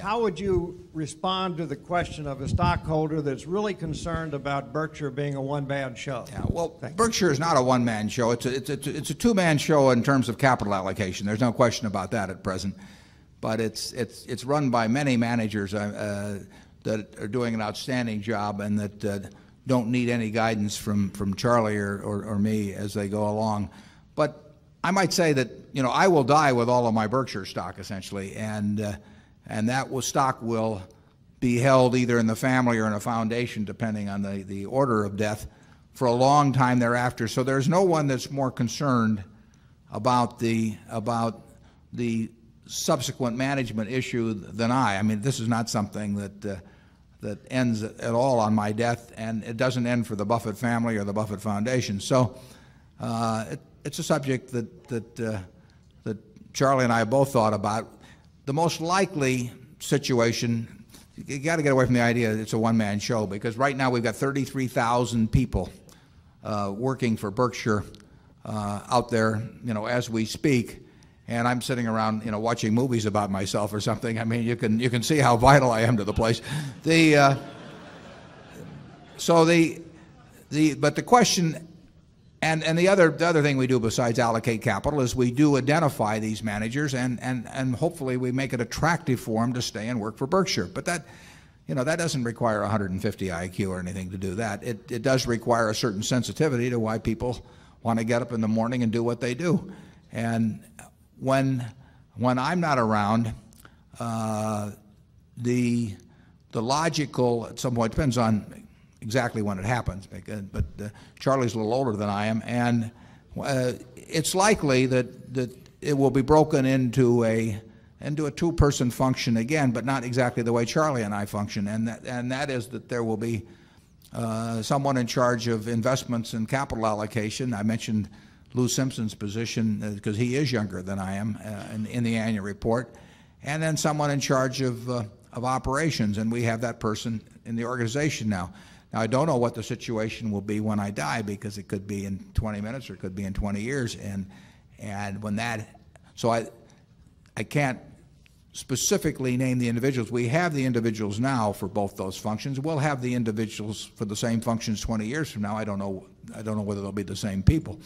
how would you respond to the question of a stockholder that's really concerned about Berkshire being a one-man show? Yeah, well, Berkshire is not a one-man show. It's a two-man show in terms of capital allocation. There's no question about that at present. But it's run by many managers that are doing an outstanding job and that don't need any guidance from Charlie or me as they go along. But I might say that, I will die with all of my Berkshire stock essentially, and that stock will be held either in the family or in a foundation, depending on the order of death, for a long time thereafter. So there's no one that's more concerned about the subsequent management issue than I. I mean, this is not something that ends at all on my death, and it doesn't end for the Buffett family or the Buffett Foundation. So it's a subject that Charlie and I have both thought about. The most likely situation, you got to get away from the idea that it's a one-man show, because right now we've got 33,000 people working for Berkshire out there, as we speak. And I'm sitting around, watching movies about myself or something. I mean, you can see how vital I am to the place. But the question, and the other thing we do besides allocate capital is we do identify these managers, and hopefully we make it attractive for them to stay and work for Berkshire. But that doesn't require 150 IQ or anything to do that. It does require a certain sensitivity to why people want to get up in the morning and do what they do. And when I'm not around, the logical, at some point, depends on exactly when it happens, but Charlie's a little older than I am, and it's likely that it will be broken into a two-person function again, but not exactly the way Charlie and I function, and that is that there will be someone in charge of investments and capital allocation. I mentioned Lou Simpson's position because he is younger than I am in the annual report, and then someone in charge of operations, and we have that person in the organization now. Now, I don't know what the situation will be when I die, because it could be in 20 minutes or it could be in 20 years, and when that, so I can't specifically name the individuals. We have the individuals now for both those functions. We'll have the individuals for the same functions 20 years from now. I don't know whether they'll be the same people.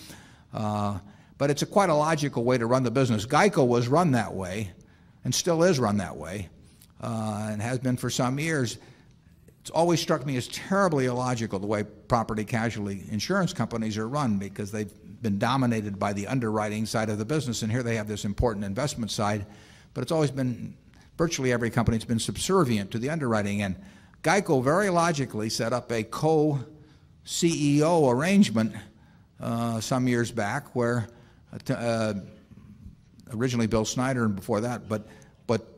But it's quite a logical way to run the business. GEICO was run that way and still is run that way, and has been for some years. It's always struck me as terribly illogical the way property casualty insurance companies are run, because they've been dominated by the underwriting side of the business, and here they have this important investment side. But it's always been, virtually every company's been subservient to the underwriting end. GEICO very logically set up a co-CEO arrangement some years back, where originally Bill Snyder and before that, but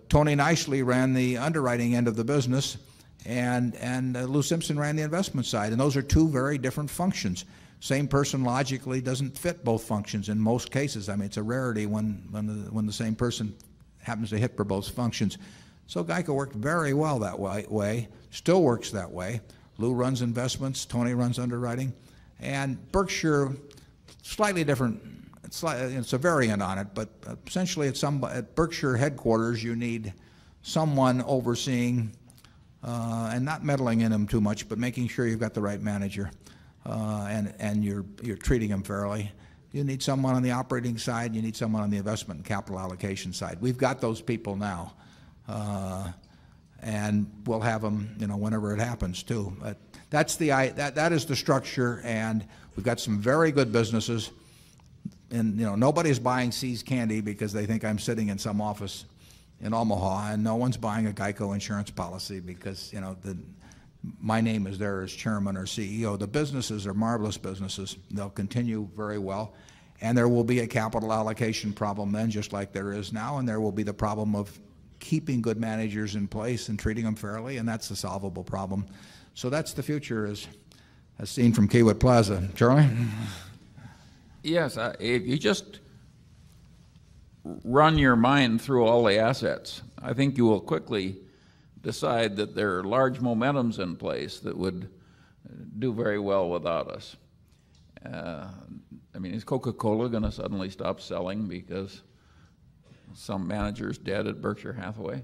Tony Nicely ran the underwriting end of the business, and Lou Simpson ran the investment side, and those are two very different functions. Same person logically doesn't fit both functions in most cases. I mean, it's a rarity when the same person happens to hit for both functions. So GEICO worked very well that way, still works that way. Lou runs investments, Tony runs underwriting, and Berkshire, slightly different. It's a variant on it, but essentially at Berkshire headquarters you need someone overseeing and not meddling in them too much, but making sure you've got the right manager and you're treating them fairly. You need someone on the operating side. You need someone on the investment and capital allocation side. We've got those people now, and we'll have them, whenever it happens too. But that is the structure, and we've got some very good businesses. And nobody's buying See's Candy because they think I'm sitting in some office in Omaha, and no one's buying a GEICO insurance policy because my name is there as chairman or CEO. The businesses are marvelous businesses. They'll continue very well, and there will be a capital allocation problem then, just like there is now, and there will be the problem of keeping good managers in place and treating them fairly, and that's a solvable problem. So that's the future as seen from Kiewit Plaza. Charlie? Yes, if you just run your mind through all the assets, I think you will quickly decide that there are large momentums in place that would do very well without us. I mean, is Coca-Cola going to suddenly stop selling because some manager's dead at Berkshire Hathaway?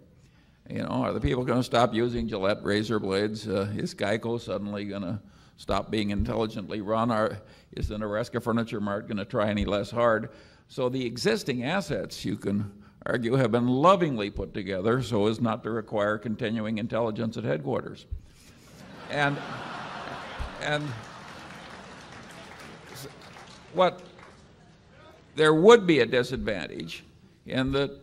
You know, are the people going to stop using Gillette razor blades? Is Geico suddenly going to stop being intelligently run? Is the Nebraska Furniture Mart going to try any less hard? So the existing assets, you can argue, have been lovingly put together so as not to require continuing intelligence at headquarters. And what there would be a disadvantage in that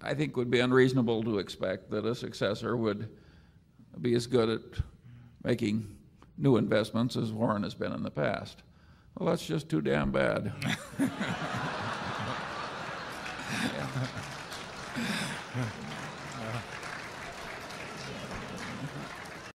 I think would be unreasonable to expect that a successor would be as good at making new investments as Warren has been in the past. Well, that's just too damn bad. Yeah.